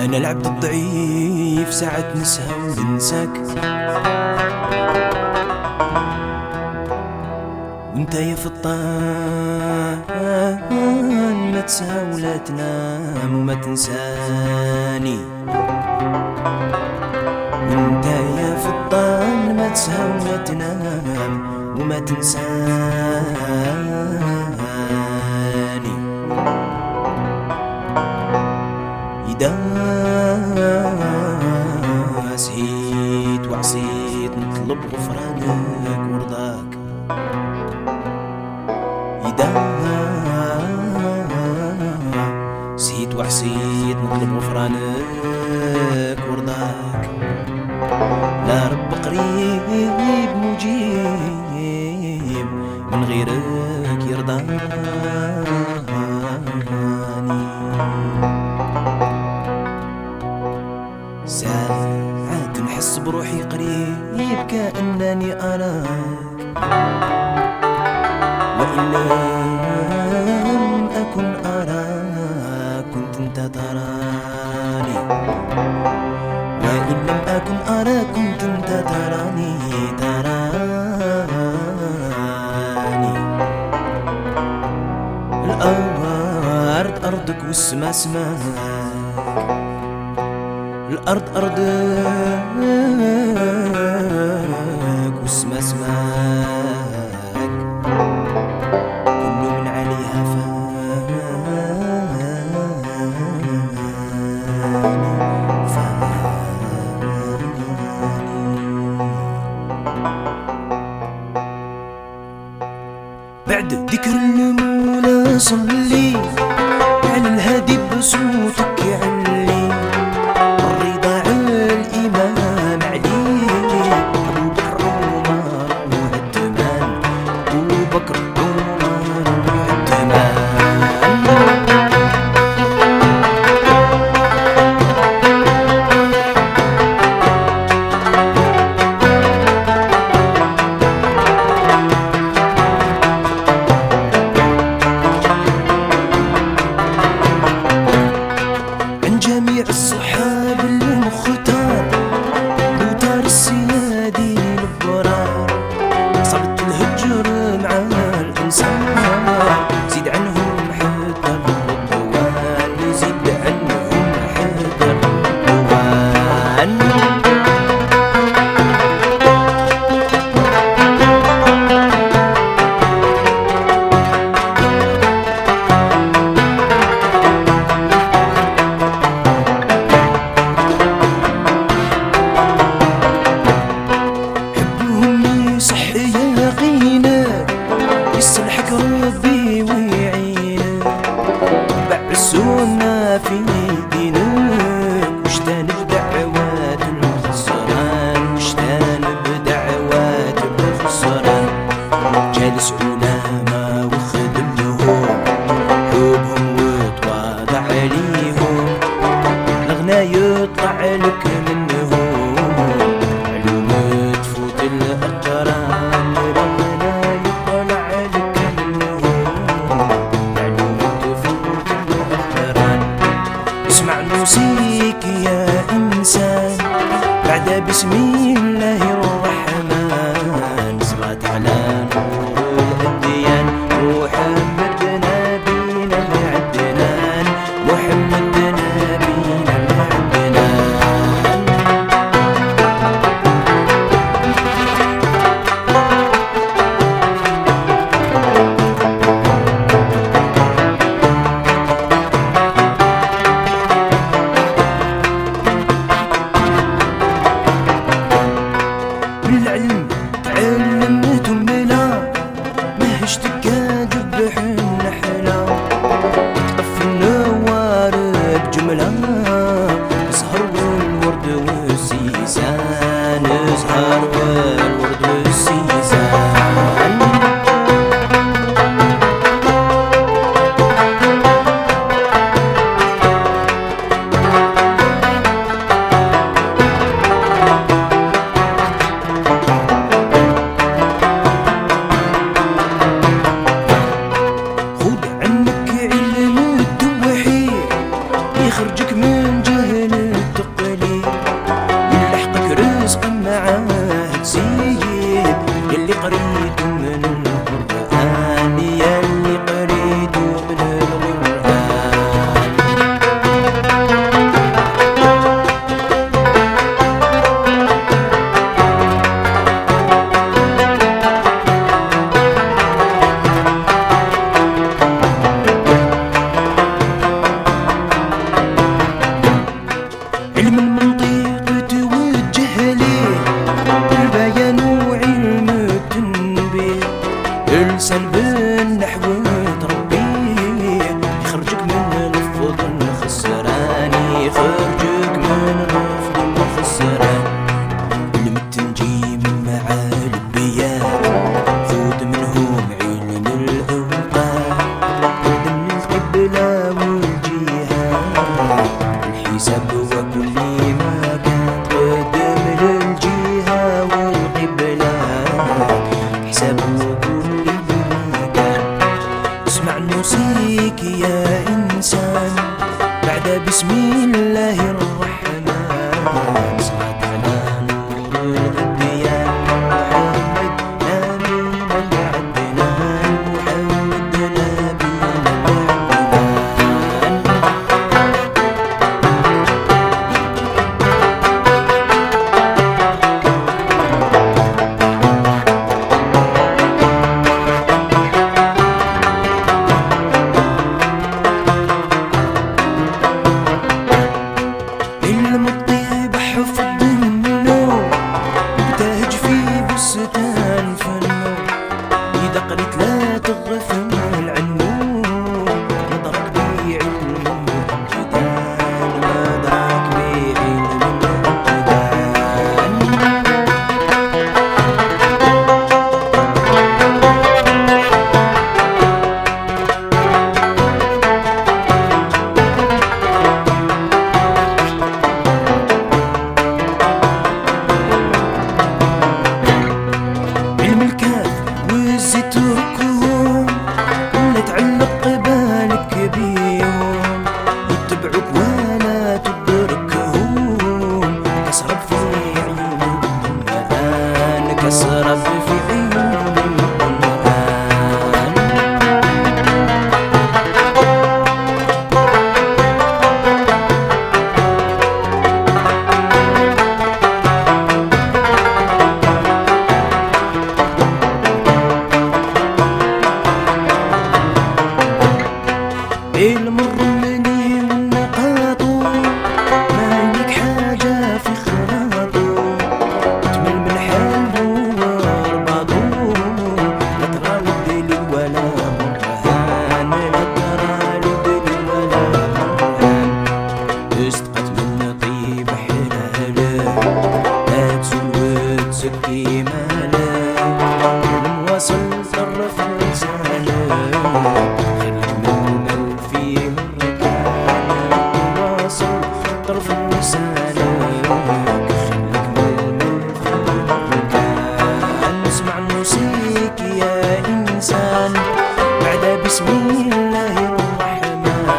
أنا العبد الضعيف ساعة نسهى وننساك، وانت يا فطان ما تسهى ولا تنام وما تنساني. وانت يا فطان ما تسهى ولا تنام وما تنساني. إذا سهيت وعصيت نطلب غفرانك ورضاك، إذا سهيت وعصيت نطلب غفرانك ورضاك. لا رب قريب مجيب من غيرك يرضاني. ساعات نحس بروحي قريب كأنني أراك، وإن لم أكن أراك كنت أنت تراني، وإن لم أكن أراك كنت أنت تراني. الأرض أرضك والسما سماك، الأرض أرضك والسما سماك، كل من عليها فاني. بعد ذكر المولى صلي على الهادي بصوتك يعلي، الرضا على الإمام علي، أبو بكر عمر وعثمان، أبو بكر عمر وعثمان. جميع الصحاب المختار وتار السيادي البرار، صبت الهجر مع الإنسان، زيد عنهم حتى الرضوان، زيد عنهم حتى الرضوان. يصلحك ربي ويعينك، بعسونا في دينك، واجتنب دعوات الخسران، واجتنب دعوات الخسران. جالس علماء وخدم لهم حبهم وتواضع ليهم، الغنى يطلع لك منهم، علوم تفوت الأقران. اسمع نوصيك يا إنسان بعد بسم الله الرحمن، صلاة على نور الأديان محمد نبينا العدنان، محمد نبينا العدنان. بالعلم تعلمتم بلا مهجتك ذبح النحلة، تقف النوارق جملة، زهر والورد والسيزان، زهر والورد والسيزان. يخرجك من جهل حساب وكل مكان تقدم للجهة والقبلات حساب وكل مكان. اسمع الموسيقى يا إنسان بعد بسم الله الرحمن. صلاة على نور الأديان محمد نبينا العدنان محمد نبينا العدنان. علم الطيب حفظ النور ابتهج في بستان فنور. إذا قريت لا تغفل العنون مدرك بعلم الجدال مدرك بعلم الجدال. علم الكاف والزيت تركهم ولا تعلق بالك بيهم يتبعوك ولا تدركهم. كسرب في عيونهم الآن كسرب في عيونهم الآن. علم الرملي والنقاطو ما عندك حاجة في خلاطو تمل من حالو ورباطو. لا ترى للدليل ولا برهان لا ترى للدليل ولا برهان. استقت من طيب حلاله لا تزول وتزكي ماله المواصل طرف لسانه. طرف لسانك خليك ململ في المكان. اسمع الموسيقى يا إنسان بعد بسم الله الرحمن.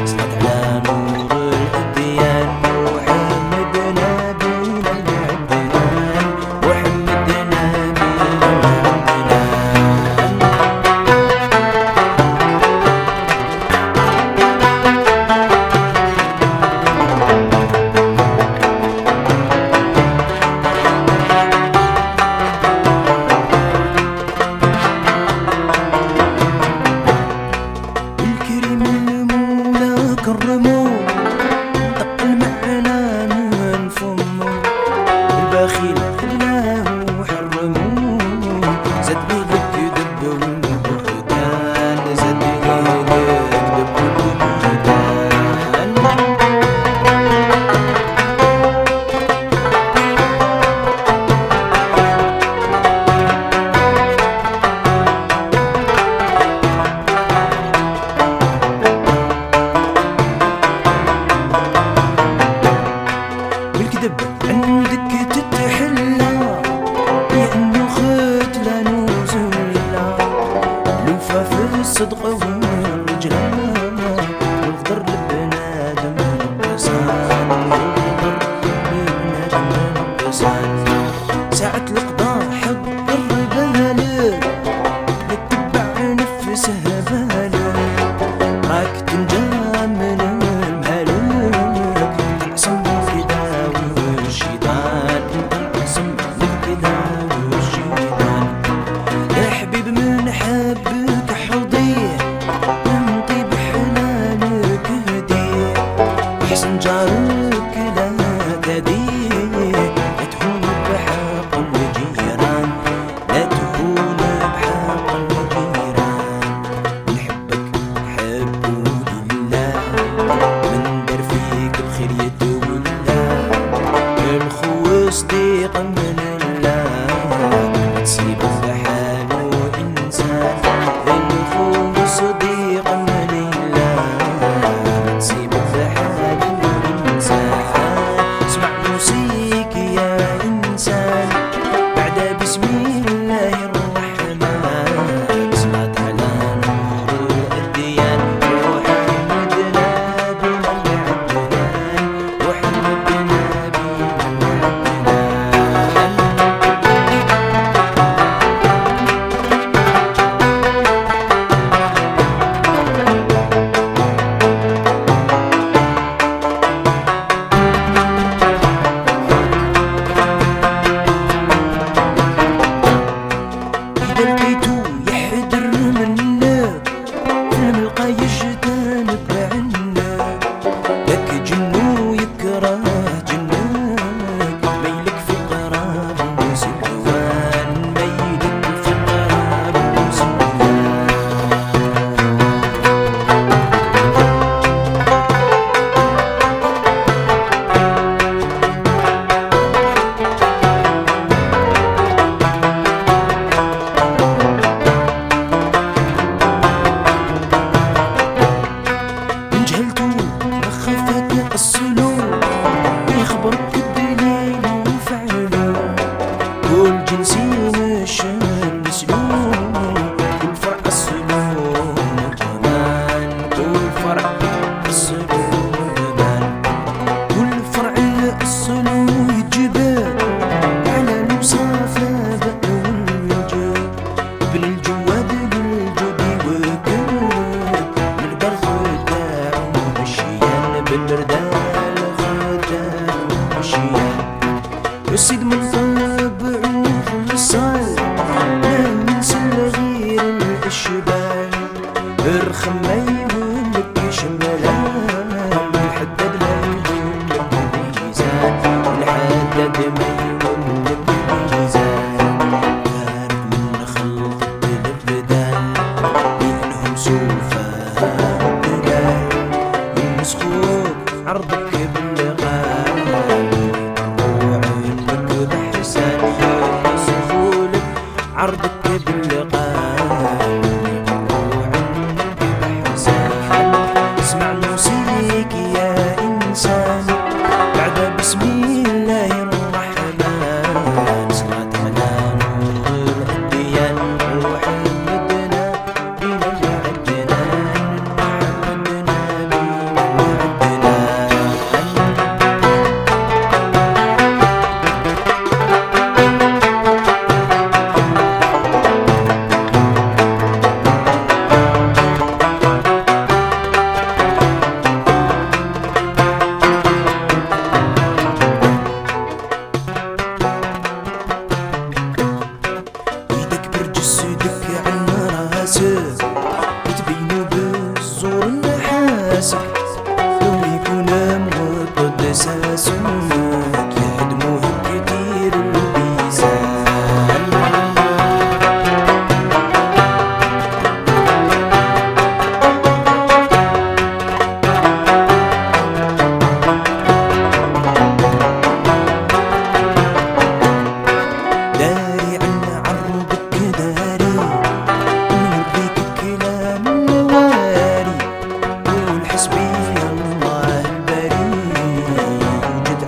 صلاة على نور الأديان محمد نبينا العدنان محمد نبينا العدنان. الكريم المولى كرمو انتقل معنا من فمو. البخيل خلاه وحرمو زاد ليك دب والبهتان زاد ليك دب والبهتان. والكذب عندك تتحلى لأنه ختلان وزلا لوفا في الصدق والرجلة والغدر لبنادم نقصان والغدر لبنادم نقصان. ساعة القضاء حضر بالك يتبع نفسه بالك راك تنجى من المهلك تنعصم كدا والشيطان تنعصم كدا والشيطان. يا حبيب من حبك حرضيه من طيب حلالك هديه احسن جارك لا تديه. لا تهون بحق الجيران لا تهون بحق الجيران. نحبك حبه لله من دار فيك بخير يتولى الخو صديق من الله تسيب بحاله إنسان. الخو صديق من الله تسيب بحاله السلوك يخبرك الدليل وفعله، كل جنسي مشى السلوك، كل فرع السلوك كمان، كل فرع السلوك كمان، كل فرع السلوك يجبر على المصافى والوجود، ابن الجواد بالجود وكود، نقدر خداع ومشيان بالردال خداع ومشيان، السيد من طبعه خلصان لا ينسى غير الاشبال، ارخم ما يهمك شملان، الحداد ما يهمك ميزان، الحداد ما يهمك ميزان، كانت من خلط البدال لانهم سوفا الدلال، يمسخوك عرضك بالغال، وعينك بحسان يمسخولك عرضك بالغال، وعينك بحسان، اسمع نوصيك يا انسان بعد بسم الله الرحمن، صلاة على نور الديان وحمدنا بنا العدنان، وحمدنا بنا العدنان. ايدك برجسدك عنا راسك وتبينو بالزور نحاسك، لو يكون مقدس اسمك يهدموه كتير البيسان. داري عنا عرضك داري ونوريك الكلام النواري، قول حسبي الله البري، يوجد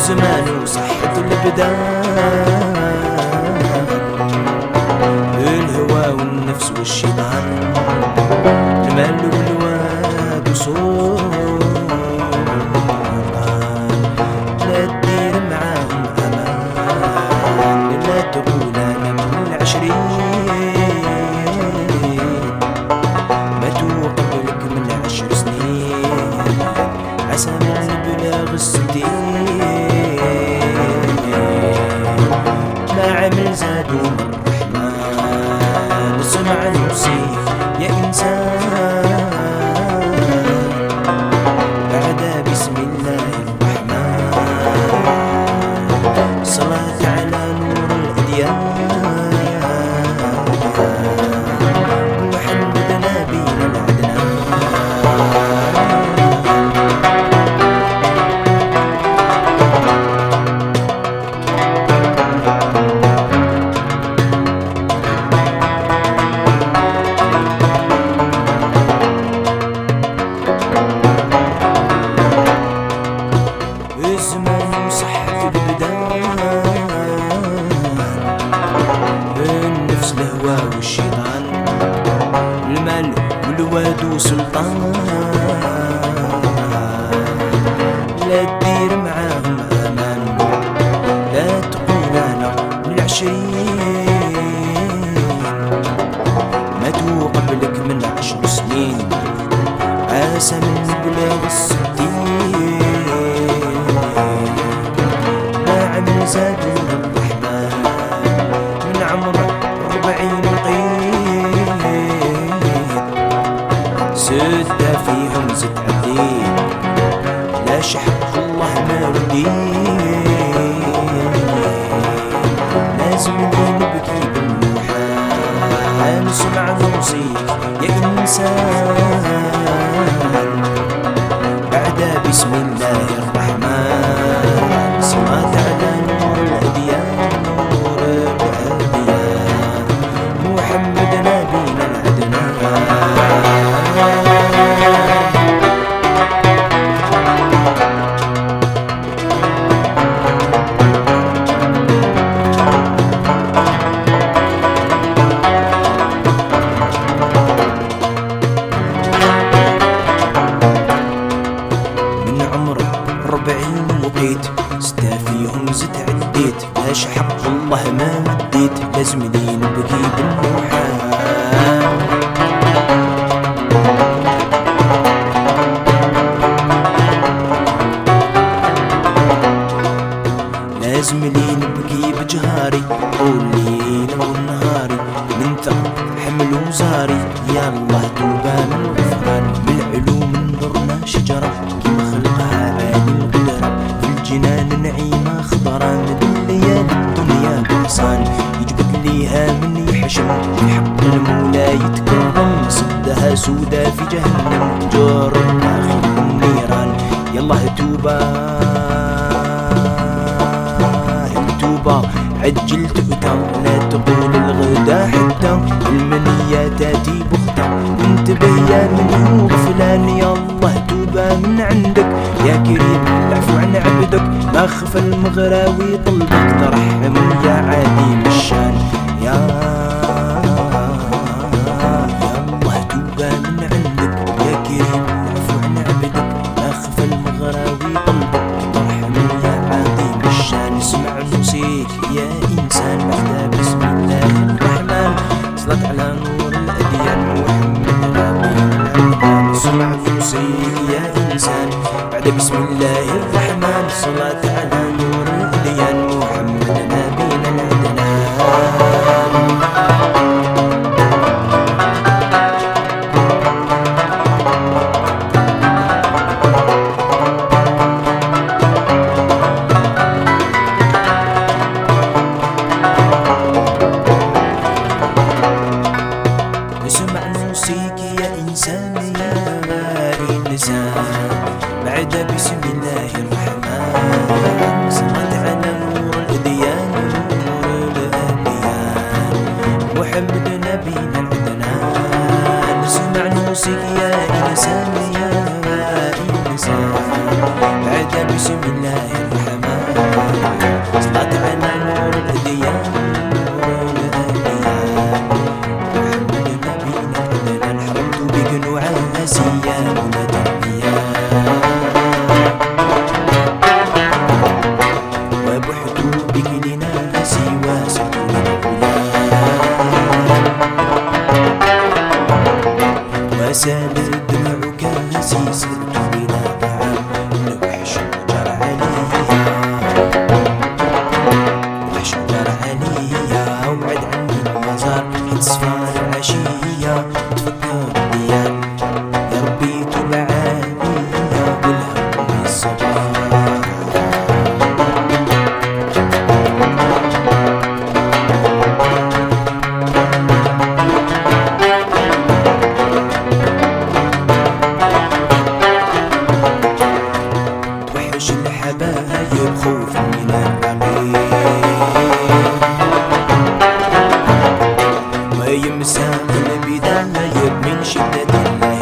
الزمان وصحة البدان، الهوى والنفس والشيطان، المال والواد وصول، لا تدير معاهم أمان، لا تقول أنا من ال20، ما توقبلك من 10 سنين، عسى من بلاغ ال60، ما عمل زادوا من الرحمن، سمع نفسي يا إنسان، بعد بسم الله الرحمن، صلاة على نور الأديان، محمد نبينا العدنان. الزمان وصحة البدان، النفس الهوى والشيطان، المال والواد وسلطان، لا تدير معاهم أمان، لا تقول أنا من ال20، ما توقبلك من 10 سنين، عسى من بلاغ ال60، زادوا الرحمن، من عمر 40 قيد، سدة فيهم زد عديد، لا شحق الله ما وديد، لازم لي نبكي بالنوحان، نسمع نوصيك يا إنسان، بعد بسم الله الرحمن، صلاة على نور الأديان، نور الأديان، محمد نبينا العدنان. من عمر 40 وقيت، ستة فيهم زد عديت، لاش حق الله ما مديت، لازم لي نبكي بالنوحان، لازم لي نبكي بجهاري، طول ليل ونهاري، من ثقب حمل وزاري، يا الله توبة من الغفران، بالعلوم نظرنا شجرة، كيما خلقها عالي القدرة، في الجنان نعيمة خضرا، ليالي الدنيا بحصان، يجبد ليها من يحشم، في حق المولى يتكرم، صدها سودا في جهنم، جور داخل النيران، يالله توبة عجل تؤتى، لا تقول الغدا حتى، المنية تاتي بغتة، انتبه يا من هو فلان، يا الله توبة من عندك، يا كريم العفو عن عبدك، ما خفى المغراوي طلبك، ترحم يا عديم الشان، يا الله توبة من عندك، يا كريم العفو عن عبدك، ما خفى المغراوي طلبك، ترحم يا عديم الشان، اسمع نوصيك يا إنسان، بعد بسم الله الرحمن، صلاة على نور الأديان، محمد نبينا العدنان، اسمع نوصيك يا إنسان، بعد بسم الله الرحمن، صلاة على نور الأديان، محمد نبينا العدنان. بعد بسم الله الرحمن صلت على نور الأديان نور الأديان محمد نبينا العدنان نسمع نوصيك يا إنسان يا إنسان بعد بسم الله الرحمن كلامنا دنيا وبحدو بكلنا سوى سكون الغلا وسال الدمع كاسي سرت بلا طعام وحش جرى عليا وحش جرى عليا وبعد عني المزار حين صفار العشية تفكر بيا يا ربي توب عليا والهم بالصباح توحش الحبايب خوف من الرقيب ما يمسى البدايب من شدة الله